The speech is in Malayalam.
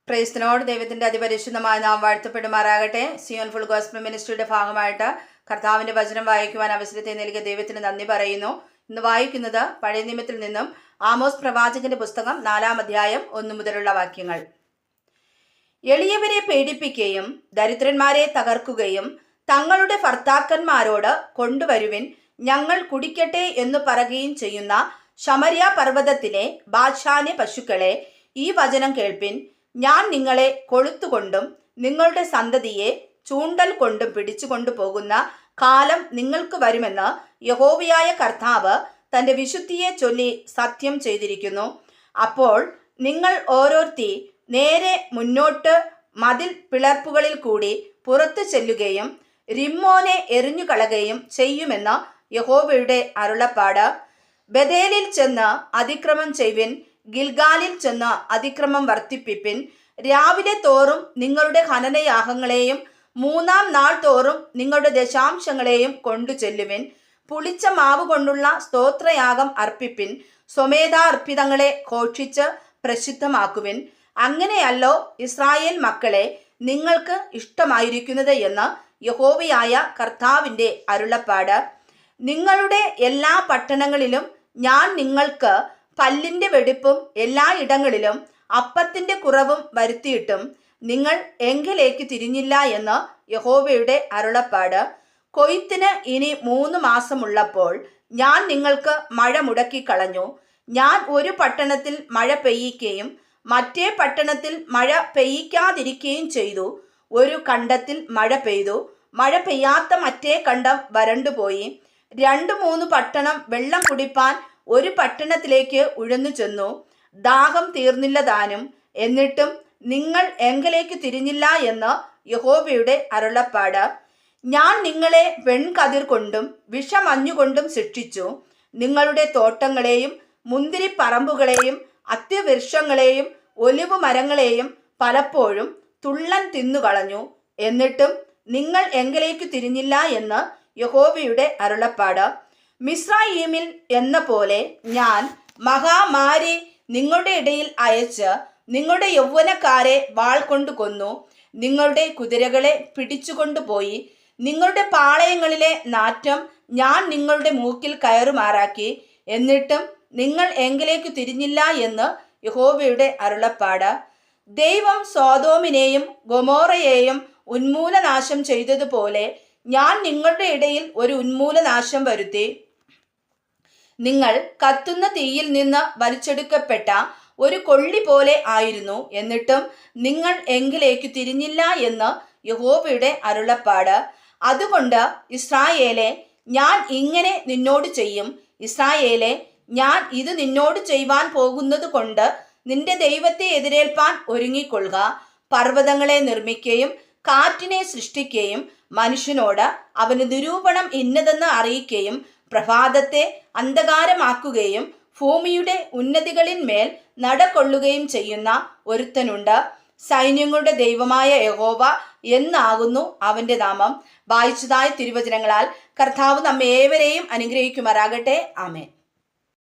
പ്രൈസ്തലോർഡ്. ദൈവത്തിൻ്റെ അതിപരിശുദ്ധമായ നാം വാഴ്ത്തപ്പെടുമാറാകട്ടെ. സിയോൻ ഫുൾ ഗോസ്പൽ മിനിസ്ട്രിയുടെ ഭാഗമായിട്ട് കർത്താവിൻ്റെ വചനം വായിക്കുവാൻ അവസരത്തെ നൽകിയ ദൈവത്തിന് നന്ദി പറയുന്നു. ഇന്ന് വായിക്കുന്നത് പഴയ നിയമത്തിൽ നിന്നും ആമോസ് പ്രവാചകന്റെ പുസ്തകം 4-ാം അധ്യായം 1 മുതലുള്ള വാക്യങ്ങൾ. എളിയവരെ പേടിപ്പിക്കുകയും ദരിദ്രന്മാരെ തകർക്കുകയും തങ്ങളുടെ ഭർത്താക്കന്മാരോട് കൊണ്ടുവരുവിൻ, ഞങ്ങൾ കുടിക്കട്ടെ എന്ന് പറയുകയും ചെയ്യുന്ന ശമര്യ പർവ്വതത്തിലെ ബാശാന്യ പശുക്കളെ, ഈ വചനം കേൾപ്പിൻ. ഞാൻ നിങ്ങളെ കൊളുത്തുകൊണ്ടും നിങ്ങളുടെ സന്തതിയെ ചൂണ്ടൽ കൊണ്ടും പിടിച്ചുകൊണ്ടു പോകുന്ന കാലം നിങ്ങൾക്ക് വരുമെന്ന് യഹോവയായ കർത്താവ് തൻ്റെ വിശുദ്ധിയെ ചൊല്ലി സത്യം ചെയ്തിരിക്കുന്നു. അപ്പോൾ നിങ്ങൾ ഓരോരുത്തി നേരെ മുന്നോട്ട് മതിൽ പിളർപ്പുകളിൽ കൂടി പുറത്തു ചെല്ലുകയും റിമ്മോനെ എറിഞ്ഞുകളയുകയും ചെയ്യുമെന്ന് യഹോവയുടെ അരുളപ്പാട്. ബഥേലിൽ ചെന്ന് അതിക്രമം ചെയ്വിൻ, ഗിൽഗാലിൽ ചെന്ന് അതിക്രമം വർദ്ധിപ്പിപ്പിൻ. രാവിലെ തോറും നിങ്ങളുടെ ഹനനയാഗങ്ങളെയും 3-ാം നാൾ തോറും നിങ്ങളുടെ ദശാംശങ്ങളെയും കൊണ്ടു ചെല്ലുവിൻ. പുളിച്ച മാവ് കൊണ്ടുള്ള സ്തോത്രയാഗം അർപ്പിപ്പിൻ. സ്വമേധാർപ്പിതങ്ങളെ ഘോഷിച്ച് പ്രസിദ്ധമാക്കുവിൻ. അങ്ങനെയല്ലോ ഇസ്രായേൽ മക്കളെ നിങ്ങൾക്ക് ഇഷ്ടമായിരിക്കുന്നത് എന്ന് യഹോവയായ കർത്താവിൻ്റെ അരുളപ്പാട്. നിങ്ങളുടെ എല്ലാ പട്ടണങ്ങളിലും ഞാൻ നിങ്ങൾക്ക് പല്ലിൻ്റെ വെടിപ്പും എല്ലായിടങ്ങളിലും അപ്പത്തിൻ്റെ കുറവും വരുത്തിയിട്ടും നിങ്ങൾ എങ്കിലേക്ക് തിരിഞ്ഞില്ല എന്ന് യഹോവയുടെ അരുളപ്പാട്. കൊയ്ത്തിന് ഇനി 3 മാസമുള്ളപ്പോൾ ഞാൻ നിങ്ങൾക്ക് മഴ മുടക്കിക്കളഞ്ഞു. ഞാൻ ഒരു പട്ടണത്തിൽ മഴ പെയ്യിക്കുകയും മറ്റേ പട്ടണത്തിൽ മഴ പെയ്യിക്കാതിരിക്കുകയും ചെയ്തു. ഒരു കണ്ടത്തിൽ മഴ പെയ്തു, മഴ പെയ്യാത്ത മറ്റേ കണ്ടം വരണ്ടുപോയി. 2-3 പട്ടണം വെള്ളം കുടിപ്പാൻ ഒരു പട്ടണത്തിലേക്ക് ഉഴന്നു ചെന്നു. ദാഹം തീർന്നില്ല താനും. എന്നിട്ടും നിങ്ങൾ എങ്കിലേക്ക് തിരിഞ്ഞില്ല എന്ന് യഹോവയുടെ അരുളപ്പാട്. ഞാൻ നിങ്ങളെ വെൺകതിർ കൊണ്ടും വിഷമഞ്ഞുകൊണ്ടും ശിക്ഷിച്ചു. നിങ്ങളുടെ തോട്ടങ്ങളെയും മുന്തിരിപ്പറമ്പുകളെയും അത്തിവൃക്ഷങ്ങളെയും ഒലിവ് മരങ്ങളെയും പലപ്പോഴും തുള്ളൻ തിന്നുകളഞ്ഞു. എന്നിട്ടും നിങ്ങൾ എങ്കിലേക്ക് തിരിഞ്ഞില്ല എന്ന് യഹോവയുടെ അരുളപ്പാട്. മിസ്രയീമിൽ എന്ന പോലെ ഞാൻ മഹാമാരി നിങ്ങളുടെ ഇടയിൽ അയച്ച് നിങ്ങളുടെ യൗവനക്കാരെ വാൾ കൊണ്ട് കൊന്നു. നിങ്ങളുടെ കുതിരകളെ പിടിച്ചുകൊണ്ടുപോയി. നിങ്ങളുടെ പാളയങ്ങളിലെ നാറ്റം ഞാൻ നിങ്ങളുടെ മൂക്കിൽ കയറുമാറാക്കി. എന്നിട്ടും നിങ്ങൾ എങ്കിലേക്ക് തിരിഞ്ഞില്ല എന്ന് യഹോവയുടെ അരുളപ്പാട്. ദൈവം സോദോമിനെയും ഗൊമോറയെയും ഉന്മൂലനാശം ചെയ്തതുപോലെ ഞാൻ നിങ്ങളുടെ ഇടയിൽ ഒരു ഉന്മൂലനാശം വരുത്തി. നിങ്ങൾ കത്തുന്ന തീയിൽ നിന്ന് വലിച്ചെടുക്കപ്പെട്ട ഒരു കൊള്ളി പോലെ ആയിരുന്നു. എന്നിട്ടും നിങ്ങൾ എങ്കിലേക്ക് തിരിഞ്ഞില്ല എന്ന് യഹോവയുടെ അരുളപ്പാട്. അതുകൊണ്ട് ഇസ്രായേലെ, ഞാൻ ഇങ്ങനെ നിന്നോട് ചെയ്യും. ഇസ്രായേലെ, ഞാൻ ഇത് നിന്നോട് ചെയ്യുവാൻ പോകുന്നത് കൊണ്ട് നിന്റെ ദൈവത്തെ എതിരേൽപ്പാൻ ഒരുങ്ങിക്കൊള്ളുക. പർവ്വതങ്ങളെ നിർമ്മിക്കുകയും കാറ്റിനെ സൃഷ്ടിക്കുകയും മനുഷ്യനോട് അവന് നിരൂപണം ഇന്നതെന്ന് അറിയിക്കുകയും പ്രഭാതത്തെ അന്ധകാരമാക്കുകയും ഭൂമിയുടെ ഉന്നതികളിന്മേൽ നടകൊള്ളുകയും ചെയ്യുന്ന ഒരുത്തനുണ്ട്. സൈന്യങ്ങളുടെ ദൈവമായ യഹോവ എന്നാകുന്നു അവൻ്റെ നാമം. വായിച്ചതായ തിരുവചനങ്ങളാൽ കർത്താവ് നമ്മെ ഏവരെയും അനുഗ്രഹിക്കുമാറാകട്ടെ. ആമേൻ.